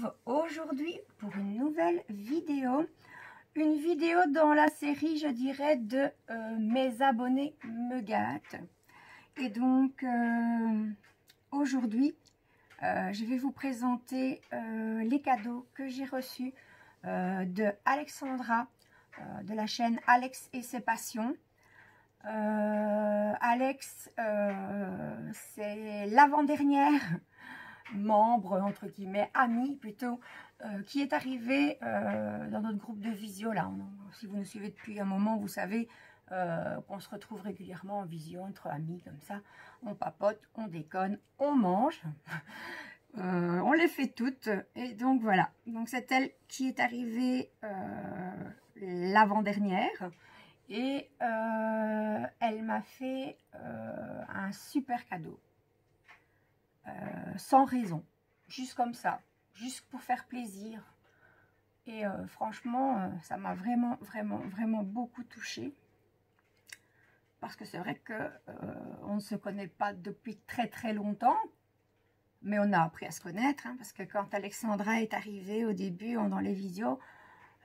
retrouve aujourd'hui pour une nouvelle vidéo. Une vidéo dans la série, je dirais, de mes abonnés me gâtent. Et donc, aujourd'hui, je vais vous présenter les cadeaux que j'ai reçus de Alexandra, de la chaîne Alex et ses passions. Alex, c'est l'avant-dernière membre, entre guillemets, amie plutôt, qui est arrivée dans notre groupe de visio. Là, si vous nous suivez depuis un moment, vous savez qu'on se retrouve régulièrement en visio entre amis comme ça. On papote, on déconne, on mange. On les fait toutes. Et donc voilà. Donc c'est elle qui est arrivée l'avant-dernière. Et elle m'a fait un super cadeau. Sans raison. Juste comme ça. Juste pour faire plaisir. Et franchement, ça m'a vraiment beaucoup touchée. Parce que c'est vrai que on ne se connaît pas depuis très longtemps. Mais on a appris à se connaître. Hein, parce que quand Alexandra est arrivée au début dans les visios,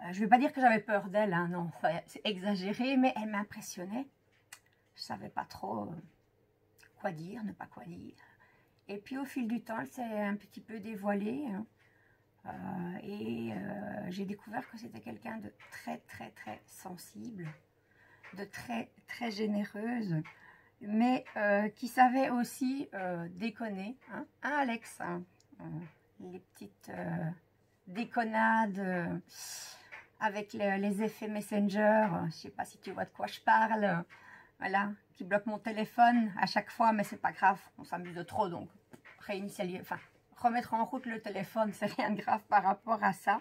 je ne vais pas dire que j'avais peur d'elle, hein, non, c'est exagéré, mais elle m'impressionnait. Je ne savais pas trop quoi dire, ne pas quoi dire. Et puis au fil du temps, elle s'est un petit peu dévoilée. Hein, j'ai découvert que c'était quelqu'un de très sensible, de très généreuse, mais qui savait aussi déconner. Hein, Alex, hein, les petites déconnades... avec les effets Messenger, je ne sais pas si tu vois de quoi je parle, voilà, qui bloque mon téléphone à chaque fois, mais c'est pas grave, on s'amuse de trop, donc réinitialiser, enfin, remettre en route le téléphone, c'est rien de grave par rapport à ça.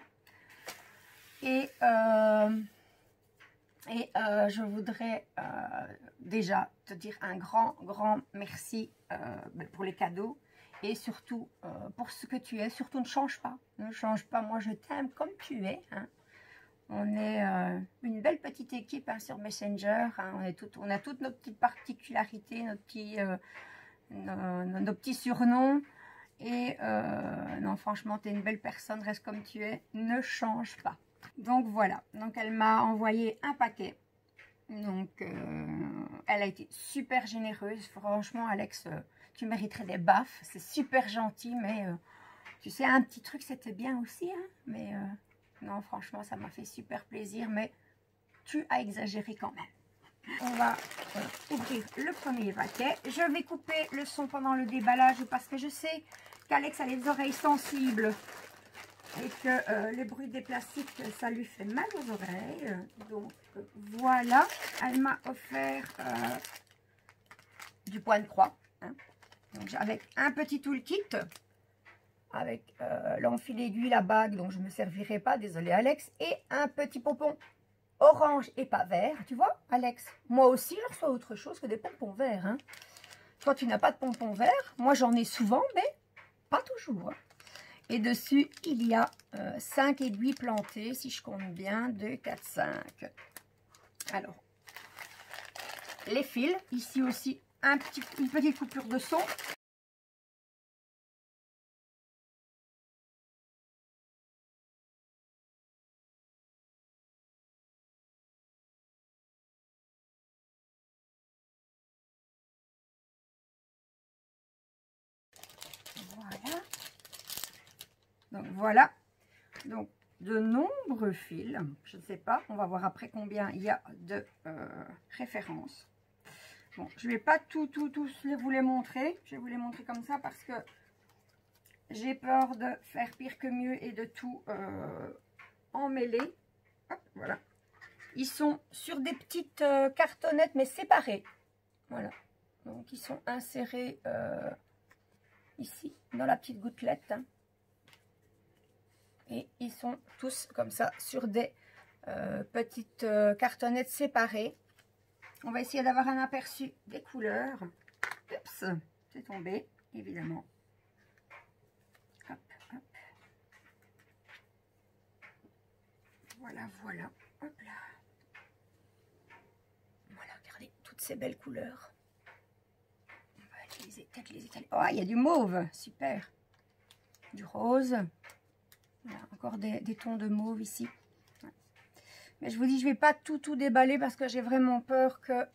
Et je voudrais déjà te dire un grand merci pour les cadeaux, et surtout pour ce que tu es. Surtout ne change pas, moi je t'aime comme tu es, hein. On est une belle petite équipe hein, sur Messenger. Hein, on a toutes nos petites particularités, nos petits surnoms. Et non, franchement, tu es une belle personne. Reste comme tu es. Ne change pas. Donc voilà. Donc elle m'a envoyé un paquet. Donc elle a été super généreuse. Franchement, Alex, tu mériterais des baffes. C'est super gentil. Mais tu sais, un petit truc, c'était bien aussi. Hein, mais... non, franchement, ça m'a fait super plaisir, mais tu as exagéré quand même. On va ouvrir le premier paquet. Je vais couper le son pendant le déballage parce que je sais qu'Alex a les oreilles sensibles et que le bruit des plastiques, ça lui fait mal aux oreilles. Donc, voilà. Elle m'a offert du point de croix. Hein. Donc, avec un petit toolkit. Avec l'enfil aiguille, la bague dont je ne me servirai pas, désolé Alex, et un petit pompon orange et pas vert, tu vois Alex, moi aussi je reçois autre chose que des pompons verts, hein. Toi tu n'as pas de pompons verts, moi j'en ai souvent, mais pas toujours, hein. Et dessus il y a 5 aiguilles plantées, si je compte bien, 2, 4, 5. Alors, les fils, ici aussi une petite coupure de son. Voilà. Donc voilà. Donc de nombreux fils. Je ne sais pas. On va voir après combien il y a de références. Bon, je ne vais pas tous vous les montrer. Je vais vous les montrer comme ça parce que j'ai peur de faire pire que mieux et de tout emmêler. Hop, voilà. Ils sont sur des petites cartonnettes mais séparées. Voilà. Donc ils sont insérés ici dans la petite gouttelette. Hein. Et ils sont tous comme ça sur des petites cartonnettes séparées. On va essayer d'avoir un aperçu des couleurs. Oups, c'est tombé, évidemment. Hop, hop. Voilà. Hop là. Voilà, regardez toutes ces belles couleurs. On va peut-être les étaler. Oh, il y a du mauve, super. Du rose. encore des tons de mauve ici. Mais je vous dis, je ne vais pas tout déballer parce que j'ai vraiment peur que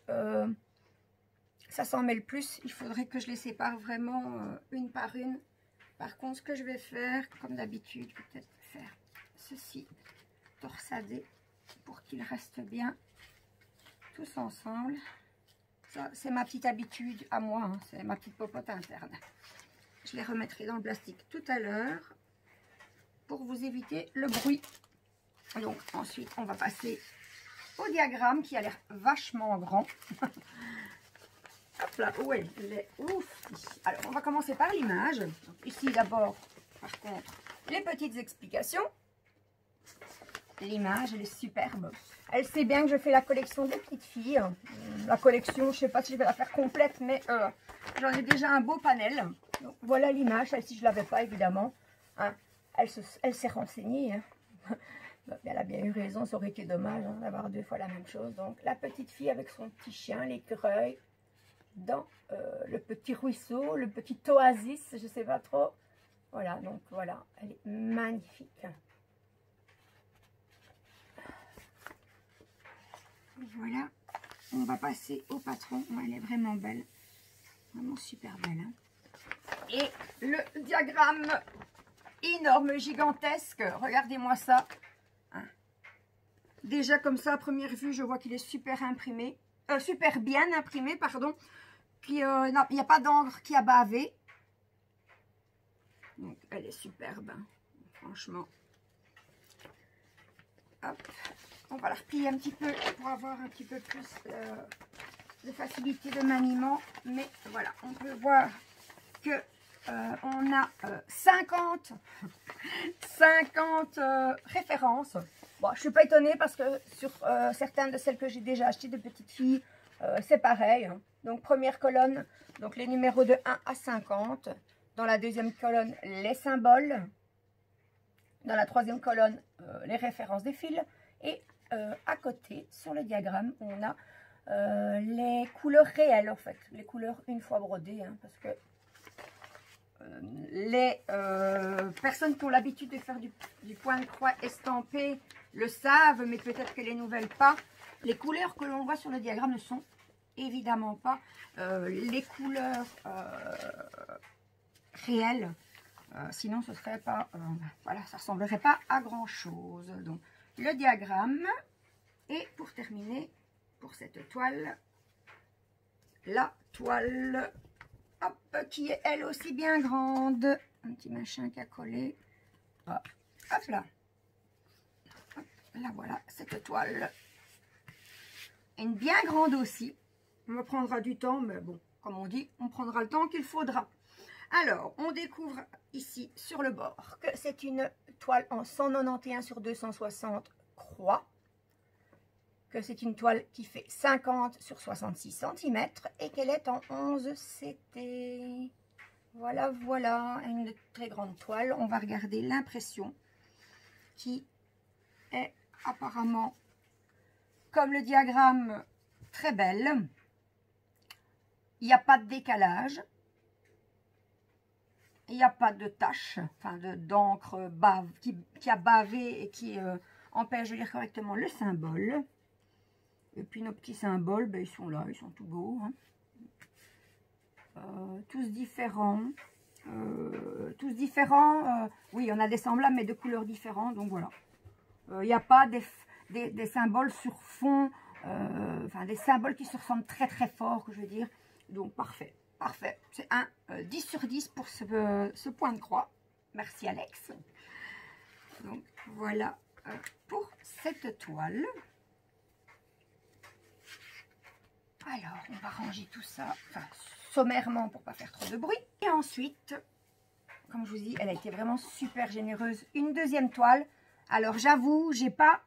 ça s'en mêle plus. Il faudrait que je les sépare vraiment une par une. Par contre, ce que je vais faire, comme d'habitude, je vais peut-être faire ceci, torsader, pour qu'ils restent bien tous ensemble. Ça, c'est ma petite habitude à moi, hein, c'est ma petite popote interne. Je les remettrai dans le plastique tout à l'heure pour vous éviter le bruit. Donc ensuite, on va passer au diagramme qui a l'air vachement grand. Hop là, ouais, les ouf. Alors, on va commencer par l'image. Ici, d'abord, par contre, les petites explications. L'image, elle est superbe. Elle sait bien que je fais la collection des petites filles. La collection, je ne sais pas si je vais la faire complète, mais j'en ai déjà un beau panel. Donc, voilà l'image. Celle-ci, je ne l'avais pas, évidemment. Hein, elle s'est renseignée. Hein. Elle a bien eu raison, ça aurait été dommage hein, d'avoir deux fois la même chose. Donc, la petite fille avec son petit chien, l'écureuil, dans le petit ruisseau, le petit oasis, je ne sais pas trop. Voilà, donc voilà, elle est magnifique. Voilà, on va passer au patron. Elle est vraiment belle, vraiment super belle. Hein. Et le diagramme énorme, gigantesque, regardez-moi ça. Hein. Déjà comme ça, à première vue, je vois qu'il est super imprimé, super bien imprimé, pardon. Puis il n'y a pas d'encre qui a bavé. Donc elle est superbe, hein, franchement. Hop. On va la replier un petit peu pour avoir un petit peu plus de facilité de maniement. Mais voilà, on peut voir que on a 50 références. Bon, je ne suis pas étonnée parce que sur certaines de celles que j'ai déjà achetées de petites filles, c'est pareil. Hein. Donc, première colonne, donc les numéros de 1 à 50. Dans la deuxième colonne, les symboles. Dans la troisième colonne, les références des fils. Et à côté, sur le diagramme, on a les couleurs réelles, en fait. Les couleurs une fois brodées, hein, parce que les personnes qui ont l'habitude de faire du point de croix estampé le savent, mais peut-être que les nouvelles pas. Les couleurs que l'on voit sur le diagramme ne sont évidemment pas les couleurs réelles. Sinon, ce serait pas, voilà, ça ressemblerait pas à grand chose. Donc, le diagramme. Et pour terminer, pour cette toile, la toile, hop, qui est elle aussi bien grande. Un petit machin qui a collé. Hop, hop là. Hop, là, voilà, cette toile. Une bien grande aussi. On me prendra du temps, mais bon, comme on dit, on prendra le temps qu'il faudra. Alors, on découvre ici sur le bord que c'est une toile en 191 sur 260 croix. Que c'est une toile qui fait 50 sur 66 cm et qu'elle est en 11 CT. Voilà, voilà, une très grande toile. On va regarder l'impression qui est apparemment, comme le diagramme, très belle. Il n'y a pas de décalage. Il n'y a pas de tache, enfin d'encre qui a bavé et qui empêche de lire correctement le symbole. Et puis nos petits symboles, ben, ils sont là, ils sont tout beaux. Hein. Tous différents. Oui, on a des semblables, mais de couleurs différentes. Donc voilà. Il n'y a pas des symboles sur fond, enfin des symboles qui se ressemblent très très fort, que je veux dire. Donc parfait. Parfait, c'est un 10 sur 10 pour ce point de croix. Merci Alex. Donc voilà pour cette toile. Alors, on va ranger tout ça, enfin sommairement pour pas faire trop de bruit. Et ensuite, comme je vous dis, elle a été vraiment super généreuse. Une deuxième toile. Alors j'avoue, j'ai pas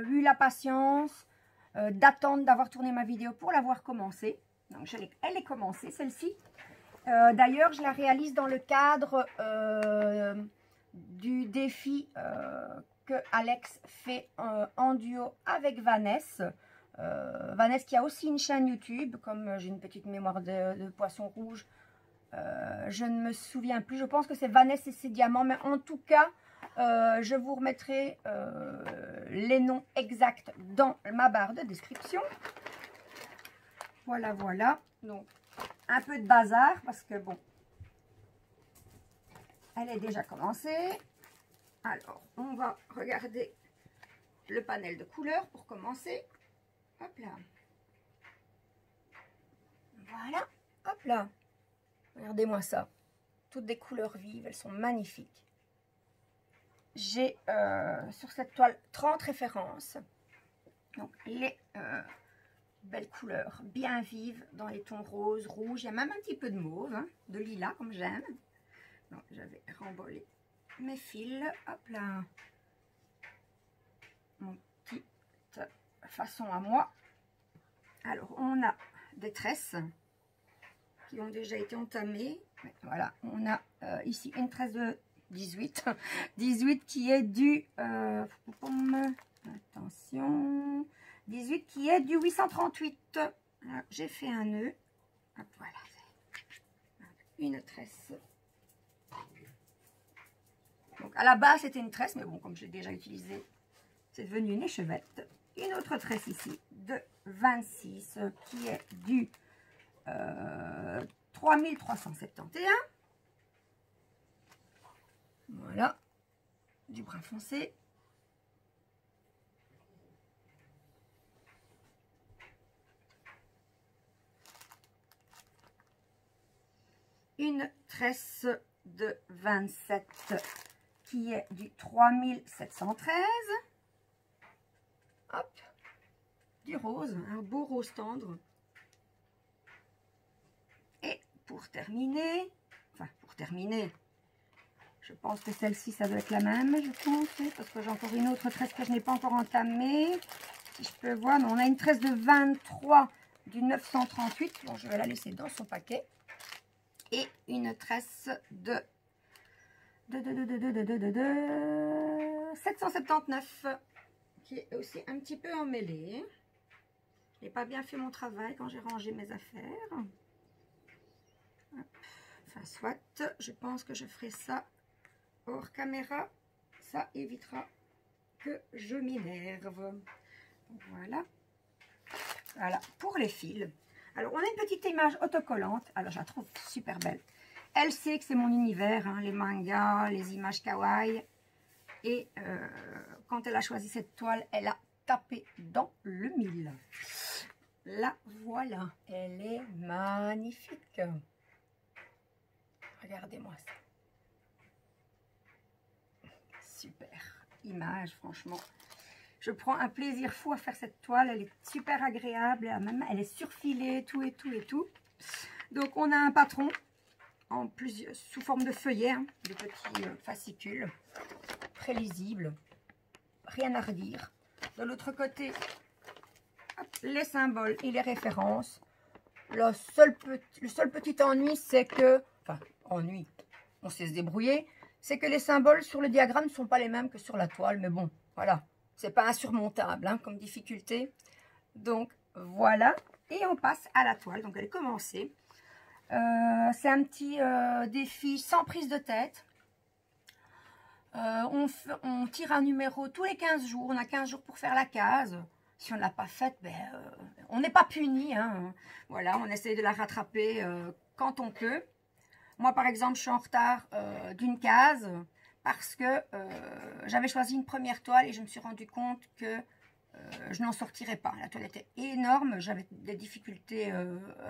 eu la patience d'attendre d'avoir tourné ma vidéo pour l'avoir commencée. Donc, elle est commencée, celle-ci. D'ailleurs, je la réalise dans le cadre du défi que Alex fait en duo avec Vanessa. Vanessa qui a aussi une chaîne YouTube, comme j'ai une petite mémoire de poisson rouge. Je ne me souviens plus, je pense que c'est Vanessa et ses diamants. Mais en tout cas, Je vous remettrai les noms exacts dans ma barre de description. Voilà, voilà. Donc, un peu de bazar parce que bon, elle est déjà commencée. Alors, on va regarder le panel de couleurs pour commencer. Hop là. Voilà. Hop là. Regardez-moi ça. Toutes des couleurs vives. Elles sont magnifiques. J'ai sur cette toile 30 références. Donc, les belles couleurs bien vives dans les tons roses, rouges. Il y a même un petit peu de mauve, hein, de lilas comme j'aime. Donc, je vais remballer mes fils. Hop là. Mon petite façon à moi. Alors, on a des tresses qui ont déjà été entamées. Voilà, on a ici une tresse de 18. 18 qui est du... attention. 18 qui est du 838. J'ai fait un nœud. Hop, voilà. Une tresse. Donc, à la base, c'était une tresse, mais bon, comme je l'ai déjà utilisée, c'est devenu une échevette. Une autre tresse ici de 26 qui est du 3371. Voilà, du brun foncé. Une tresse de 27 qui est du 3713. Hop, du rose, un beau rose tendre. Et pour terminer, je pense que celle-ci, ça doit être la même, je pense, parce que j'ai encore une autre tresse que je n'ai pas encore entamée. Si je peux voir, on a une tresse de 23 du 938. Bon, je vais la laisser dans son paquet. Et une tresse de 779, qui est aussi un petit peu emmêlée. Je n'ai pas bien fait mon travail quand j'ai rangé mes affaires. Enfin, soit, je pense que je ferai ça hors caméra. Ça évitera que je m'énerve. Voilà. Voilà, pour les fils. Alors, on a une petite image autocollante. Alors, je la trouve super belle. Elle sait que c'est mon univers, hein, les mangas, les images kawaii. Et quand elle a choisi cette toile, elle a tapé dans le mille. La voilà. Elle est magnifique. Regardez-moi ça. Super image, franchement. Je prends un plaisir fou à faire cette toile. Elle est super agréable. Elle est surfilée, tout et tout et tout. Donc, on a un patron en plusieurs, sous forme de feuillet, hein, de petits fascicules. Très lisible. Rien à redire. De l'autre côté, hop, les symboles et les références. Le seul petit ennui, c'est que... Enfin, ennui, on sait se débrouiller. C'est que les symboles sur le diagramme ne sont pas les mêmes que sur la toile. Mais bon, voilà. C'est pas insurmontable hein, comme difficulté. Donc, voilà. Et on passe à la toile. Donc, elle est commencée. C'est un petit défi sans prise de tête. On tire un numéro tous les 15 jours. On a 15 jours pour faire la case. Si on ne l'a pas faite, ben, on n'est pas puni. Hein. Voilà, on essaye de la rattraper quand on peut. Moi, par exemple, je suis en retard d'une case parce que j'avais choisi une première toile et je me suis rendu compte que je n'en sortirais pas. La toile était énorme, j'avais des difficultés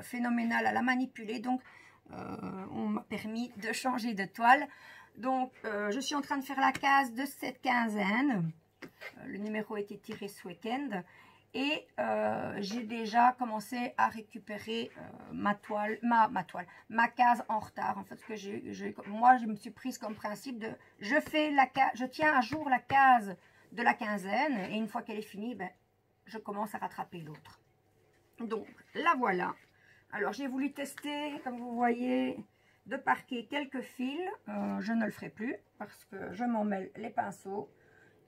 phénoménales à la manipuler, donc on m'a permis de changer de toile. Donc, je suis en train de faire la case de cette quinzaine. Le numéro a été tiré ce week-end. Et j'ai déjà commencé à récupérer ma case en retard. En fait, ce que moi, je me suis prise comme principe de je tiens à jour la case de la quinzaine et une fois qu'elle est finie, ben, je commence à rattraper l'autre. Donc, la voilà. Alors, j'ai voulu tester, comme vous voyez, de parquer quelques fils. Je ne le ferai plus parce que je m'en mêle les pinceaux.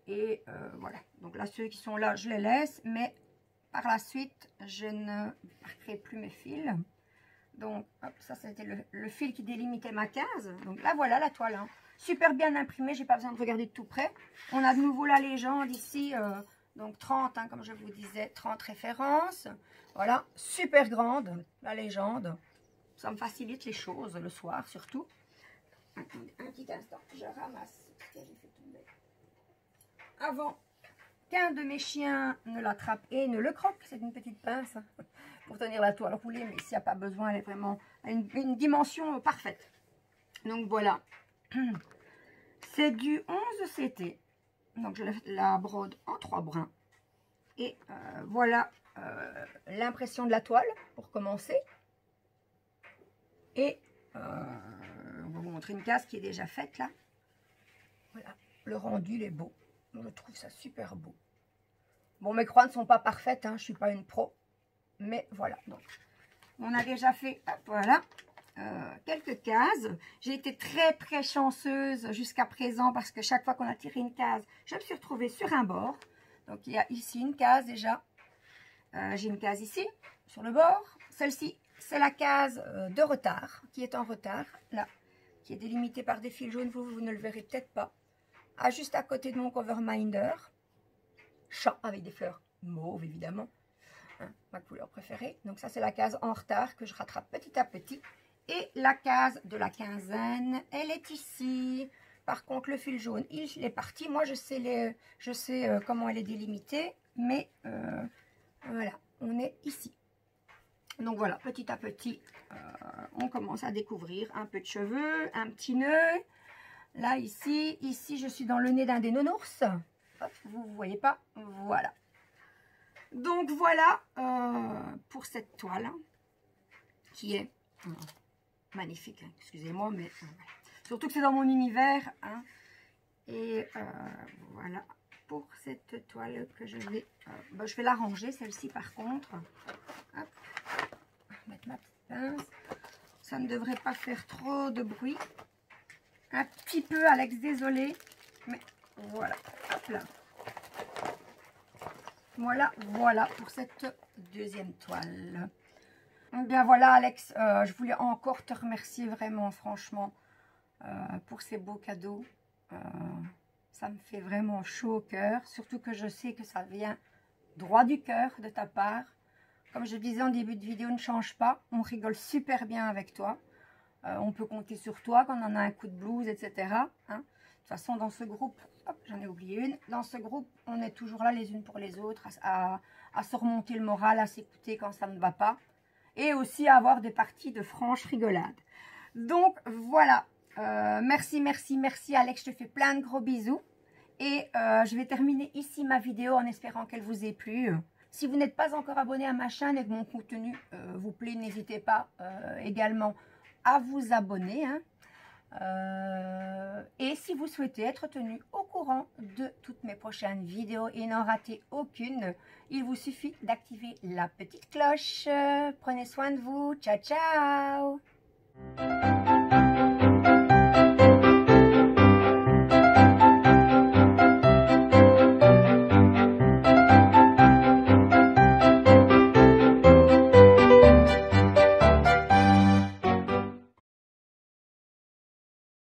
Et voilà, donc là ceux qui sont là je les laisse, mais par la suite je ne marquerai plus mes fils. Donc hop, ça c'était le fil qui délimitait ma case. Donc là voilà la toile, hein. super bien imprimé, j'ai pas besoin de regarder de tout près. On a de nouveau la légende ici, donc 30, hein, comme je vous disais, 30 références. Voilà, super grande, la légende. Ça me facilite les choses, le soir surtout. Un petit instant, je ramasse ce que j'ai fait tomber. Avant qu'un de mes chiens ne l'attrape et ne le croque, c'est une petite pince hein, pour tenir la toile roulée, mais s'il n'y a pas besoin, elle est vraiment à une dimension parfaite. Donc voilà, c'est du 11 CT, donc je la brode en 3 brins. Et voilà l'impression de la toile pour commencer. Et on va vous montrer une case qui est déjà faite là. Voilà, le rendu il est beau. Je trouve ça super beau. Bon, mes croix ne sont pas parfaites, hein, je ne suis pas une pro. Mais voilà, donc on a déjà fait, hop, voilà, quelques cases. J'ai été très chanceuse jusqu'à présent parce que chaque fois qu'on a tiré une case, je me suis retrouvée sur un bord. Donc il y a ici une case déjà. J'ai une case ici, sur le bord. Celle-ci, c'est la case de retard, qui est en retard, là, qui est délimitée par des fils jaunes. Vous ne le verrez peut-être pas. Ah, juste à côté de mon cover minder, chat avec des fleurs mauves évidemment, hein, ma couleur préférée. Donc ça c'est la case en retard que je rattrape petit à petit. Et la case de la quinzaine, elle est ici. Par contre le fil jaune, il est parti. Moi je sais, comment elle est délimitée, mais voilà, on est ici. Donc voilà, petit à petit, on commence à découvrir un peu de cheveux, un petit nœud. Là, ici, je suis dans le nez d'un des nounours. Hop, vous ne voyez pas. Voilà. Donc, voilà pour cette toile hein, qui est magnifique. Hein, excusez-moi, mais surtout que c'est dans mon univers. Hein, et voilà pour cette toile que je vais... je vais la ranger, celle-ci, par contre. Hop, mettre ma petite pince. Ça ne devrait pas faire trop de bruit. Un petit peu, Alex, désolé, mais voilà, hop là. Voilà pour cette deuxième toile. Bien voilà, Alex, je voulais encore te remercier vraiment, franchement, pour ces beaux cadeaux. Ça me fait vraiment chaud au cœur, surtout que je sais que ça vient droit du cœur de ta part. Comme je disais en début de vidéo, ne change pas, on rigole super bien avec toi. On peut compter sur toi quand on en a un coup de blues, etc. Hein. De toute façon, dans ce groupe, hop, j'en ai oublié une. Dans ce groupe, on est toujours là les unes pour les autres, à se remonter le moral, à s'écouter quand ça ne va pas. Et aussi à avoir des parties de franche rigolade. Donc, voilà. Merci Alex. Je te fais plein de gros bisous. Et je vais terminer ici ma vidéo en espérant qu'elle vous ait plu. Si vous n'êtes pas encore abonné à ma chaîne et que mon contenu vous plaît, n'hésitez pas également à vous abonner. Hein. Et si vous souhaitez être tenu au courant de toutes mes prochaines vidéos et n'en rater aucune, il vous suffit d'activer la petite cloche. Prenez soin de vous. Ciao, ciao!